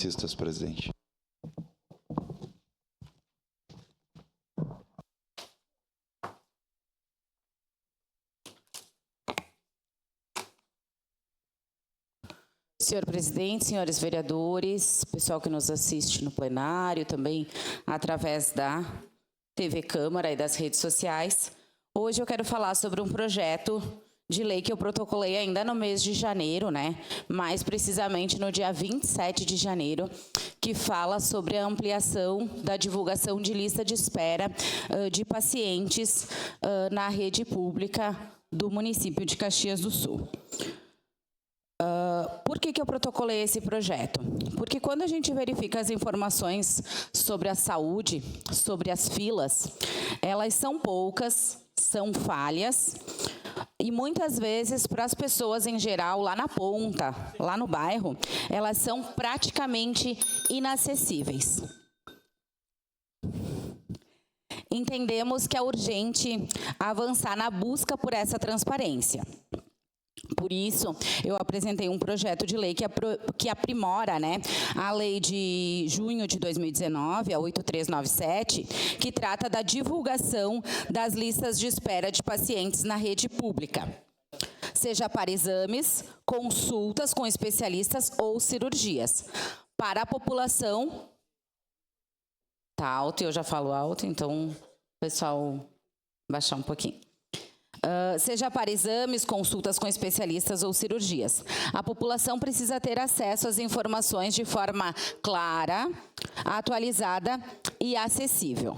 Cistas, presidente. Senhor presidente, senhores vereadores, pessoal que nos assiste no plenário, também através da TV Câmara e das redes sociais. Hoje eu quero falar sobre um projeto de lei que eu protocolei ainda no mês de janeiro, mais precisamente no dia 27 de janeiro, que fala sobre a ampliação da divulgação de lista de espera de pacientes na rede pública do município de Caxias do Sul. Por que eu protocolei esse projeto? Porque quando a gente verifica as informações sobre a saúde, sobre as filas, elas são poucas, são falhas, e muitas vezes, para as pessoas em geral, lá na ponta, lá no bairro, elas são praticamente inacessíveis. Entendemos que é urgente avançar na busca por essa transparência. Por isso, eu apresentei um projeto de lei que aprimora a lei de junho de 2019, a 8397, que trata da divulgação das listas de espera de pacientes na rede pública, seja para exames, consultas com especialistas ou cirurgias. Para a população, tá alto, eu já falo alto, então, pessoal, baixar um pouquinho. Seja para exames, consultas com especialistas ou cirurgias. A população precisa ter acesso às informações de forma clara, atualizada e acessível.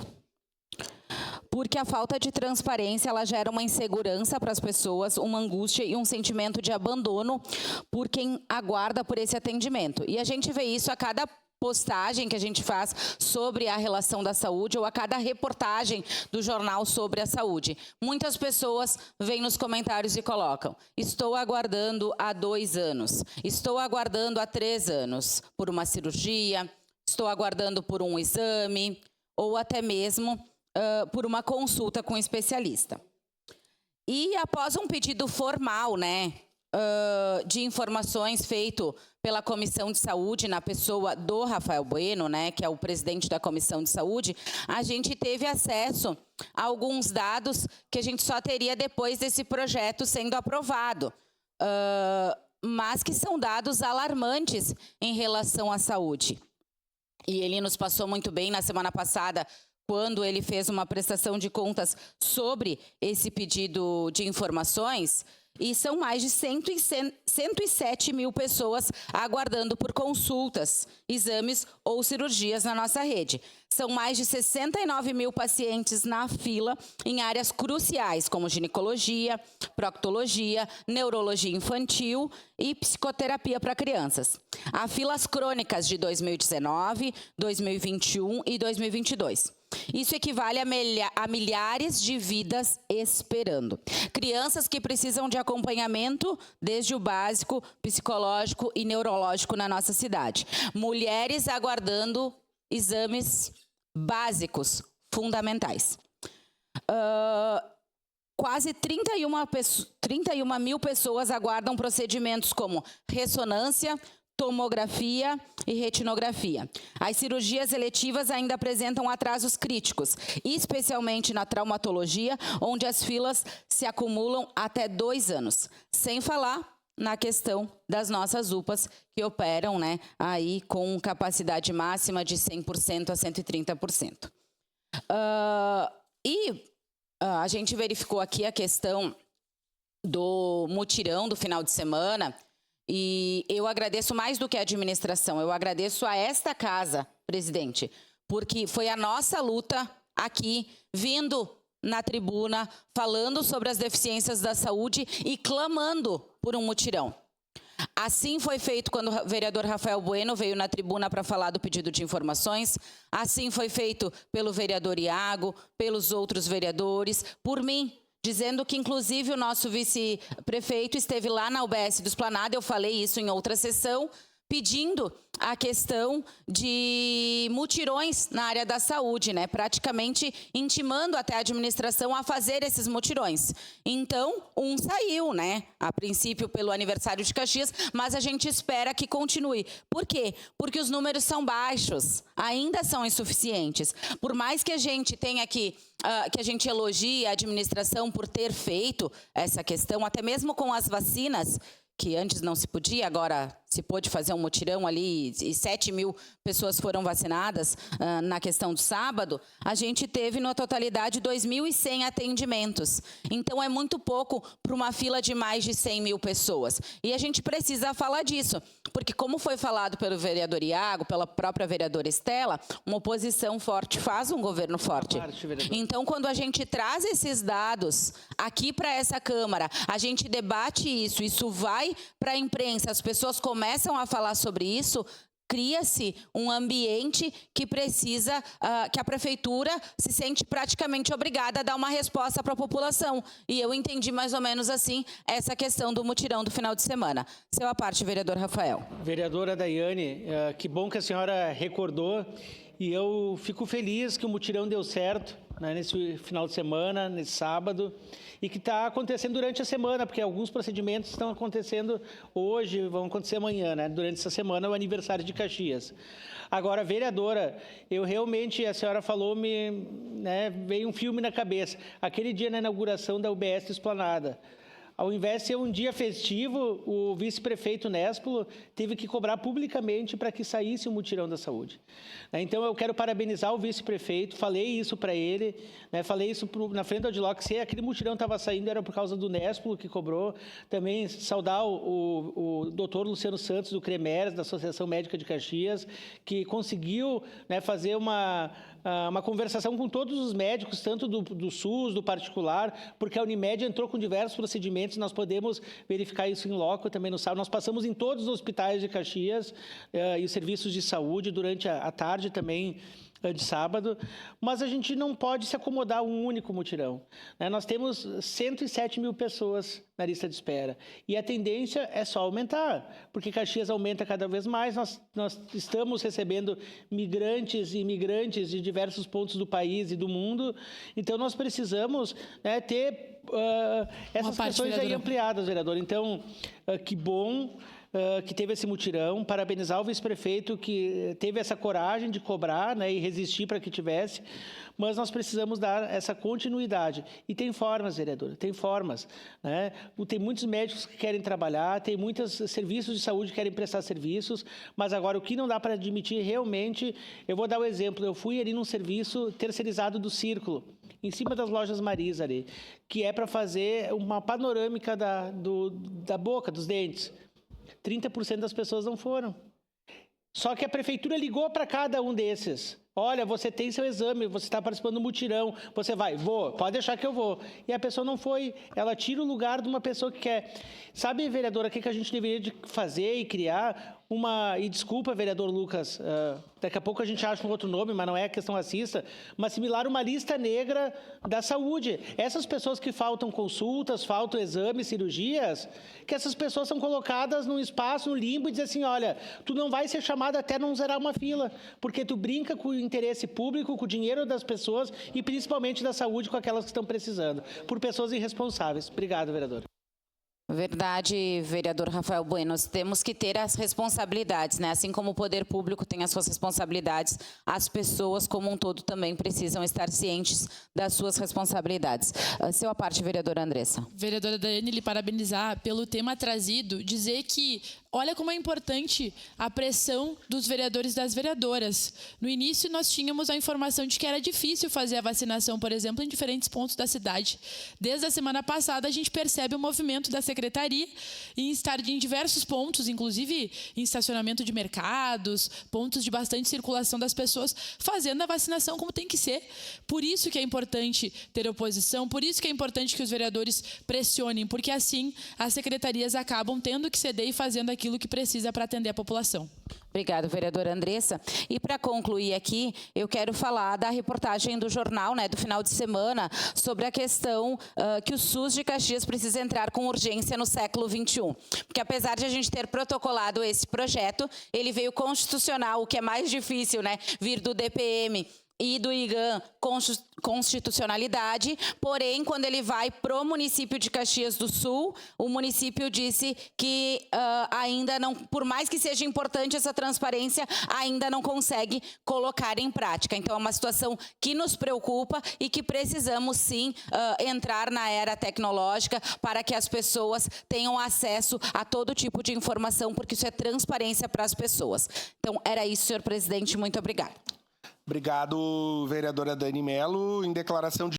Porque a falta de transparência, ela gera uma insegurança para as pessoas, uma angústia e um sentimento de abandono por quem aguarda por esse atendimento. E a gente vê isso a cada postagem que a gente faz sobre a relação da saúde ou a cada reportagem do jornal sobre a saúde. Muitas pessoas vêm nos comentários e colocam: estou aguardando há 2 anos, estou aguardando há 3 anos por uma cirurgia, estou aguardando por um exame ou até mesmo por uma consulta com um especialista. E após um pedido formal, de informações feito pela Comissão de Saúde, na pessoa do Rafael Bueno, que é o presidente da Comissão de Saúde, a gente teve acesso a alguns dados que a gente só teria depois desse projeto sendo aprovado, mas que são dados alarmantes em relação à saúde. E ele nos passou muito bem na semana passada, quando ele fez uma prestação de contas sobre esse pedido de informações. E são mais de 107 mil pessoas aguardando por consultas, exames ou cirurgias na nossa rede. São mais de 69 mil pacientes na fila em áreas cruciais, como ginecologia, proctologia, neurologia infantil e psicoterapia para crianças. Há filas crônicas de 2019, 2021 e 2022. Isso equivale a milhares de vidas esperando. Crianças que precisam de acompanhamento desde o básico, psicológico e neurológico na nossa cidade. Mulheres aguardando exames básicos, fundamentais. Quase 31 mil pessoas aguardam procedimentos como ressonância, tomografia e retinografia. As cirurgias eletivas ainda apresentam atrasos críticos, especialmente na traumatologia, onde as filas se acumulam até 2 anos. Sem falar na questão das nossas UPAs, que operam aí com capacidade máxima de 100% a 130%. A gente verificou aqui a questão do mutirão do final de semana. E eu agradeço mais do que a administração, eu agradeço a esta casa, presidente, porque foi a nossa luta aqui, vindo na tribuna, falando sobre as deficiências da saúde e clamando por um mutirão. Assim foi feito quando o vereador Rafael Bueno veio na tribuna para falar do pedido de informações, assim foi feito pelo vereador Iago, pelos outros vereadores, por mim, dizendo que, inclusive, o nosso vice-prefeito esteve lá na UBS do Esplanada, eu falei isso em outra sessão, pedindo a questão de mutirões na área da saúde, né? Praticamente intimando até a administração a fazer esses mutirões. Então, um saiu, né? A princípio pelo aniversário de Caxias, mas a gente espera que continue. Por quê? Porque os números são baixos, ainda são insuficientes. Por mais que a gente tenha aqui, que a gente elogie a administração por ter feito essa questão, até mesmo com as vacinas, que antes não se podia, agora se pôde fazer um mutirão ali e 7 mil pessoas foram vacinadas na questão do sábado, a gente teve na totalidade 2.100 atendimentos. Então é muito pouco para uma fila de mais de 100 mil pessoas. E a gente precisa falar disso, porque como foi falado pelo vereador Iago, pela própria vereadora Estela, uma oposição forte faz um governo forte. Então quando a gente traz esses dados aqui para essa Câmara, a gente debate isso, isso vai para a imprensa, as pessoas começam a falar sobre isso, cria-se um ambiente que precisa, que a prefeitura se sente praticamente obrigada a dar uma resposta para a população. E eu entendi mais ou menos assim essa questão do mutirão do final de semana. Seu à parte, vereador Rafael. Vereadora Daiane, que bom que a senhora recordou e eu fico feliz que o mutirão deu certo, né, nesse final de semana, nesse sábado, e que está acontecendo durante a semana, porque alguns procedimentos estão acontecendo hoje, vão acontecer amanhã, né? Durante essa semana, o aniversário de Caxias. Agora, vereadora, eu realmente, a senhora falou, veio um filme na cabeça. Aquele dia na inauguração da UBS do Esplanada. Ao invés de ser um dia festivo, o vice-prefeito Nespolo teve que cobrar publicamente para que saísse o mutirão da saúde. Então, eu quero parabenizar o vice-prefeito, falei isso para ele, falei isso na frente do Odiló, que se aquele mutirão estava saindo era por causa do Nespolo que cobrou. Também saudar o doutor Luciano Santos, do CREMERS, da Associação Médica de Caxias, que conseguiu fazer uma conversação com todos os médicos, tanto do SUS, do particular, porque a Unimed entrou com diversos procedimentos, nós podemos verificar isso em loco também no sábado. Nós passamos em todos os hospitais de Caxias e os serviços de saúde durante a tarde também de sábado, mas a gente não pode se acomodar a um único mutirão. Nós temos 107 mil pessoas na lista de espera e a tendência é só aumentar, porque Caxias aumenta cada vez mais, nós estamos recebendo migrantes e imigrantes de diversos pontos do país e do mundo, então nós precisamos ter essas questões aí ampliadas, vereador. Então, que bom que teve esse mutirão, parabenizar o vice-prefeito que teve essa coragem de cobrar e resistir para que tivesse, mas nós precisamos dar essa continuidade. E tem formas, vereadora, tem formas. Tem muitos médicos que querem trabalhar, tem muitos serviços de saúde que querem prestar serviços, mas agora o que não dá para admitir realmente, eu vou dar um exemplo, eu fui ali num serviço terceirizado do Círculo, em cima das lojas Maris ali, que é para fazer uma panorâmica da boca, dos dentes. 30% das pessoas não foram. Só que a prefeitura ligou para cada um desses. Olha, você tem seu exame, você está participando do mutirão, você vai, vou, pode deixar que eu vou. E a pessoa não foi, ela tira o lugar de uma pessoa que quer. Sabe, vereadora, o que a gente deveria fazer e criar e desculpa, vereador Lucas, daqui a pouco a gente acha um outro nome, mas não é questão racista, mas similar uma lista negra da saúde. Essas pessoas que faltam consultas, faltam exames, cirurgias, que essas pessoas são colocadas num espaço, num limbo e dizem assim, olha, tu não vai ser chamado até não zerar uma fila, porque tu brinca com o interesse público, com o dinheiro das pessoas e principalmente da saúde com aquelas que estão precisando, por pessoas irresponsáveis. Obrigado, vereador. Verdade, vereador Rafael Bueno, nós temos que ter as responsabilidades, assim como o poder público tem as suas responsabilidades, as pessoas como um todo também precisam estar cientes das suas responsabilidades. Seu à parte, vereadora Andressa. Vereadora Daiane, lhe parabenizar pelo tema trazido, dizer que olha como é importante a pressão dos vereadores e das vereadoras. No início, nós tínhamos a informação de que era difícil fazer a vacinação, por exemplo, em diferentes pontos da cidade. Desde a semana passada, a gente percebe o movimento da Secretaria em estar em diversos pontos, inclusive em estacionamento de mercados, pontos de bastante circulação das pessoas, fazendo a vacinação como tem que ser. Por isso que é importante ter oposição, por isso que é importante que os vereadores pressionem, porque assim as secretarias acabam tendo que ceder e fazendo aquilo que precisa para atender a população. Obrigada, vereadora Andressa. E para concluir aqui, eu quero falar da reportagem do jornal, do final de semana, sobre a questão que o SUS de Caxias precisa entrar com urgência no século XXI. Porque apesar de a gente ter protocolado esse projeto, ele veio constitucional, o que é mais difícil, vir do DPM e do IGAM, constitucionalidade, porém, quando ele vai pro município de Caxias do Sul, o município disse que ainda não, por mais que seja importante essa transparência, ainda não consegue colocar em prática. Então, é uma situação que nos preocupa e que precisamos, sim, entrar na era tecnológica para que as pessoas tenham acesso a todo tipo de informação, porque isso é transparência para as pessoas. Então, era isso, senhor presidente. Muito obrigada. Obrigado, vereadora Dani Mello. Em declaração de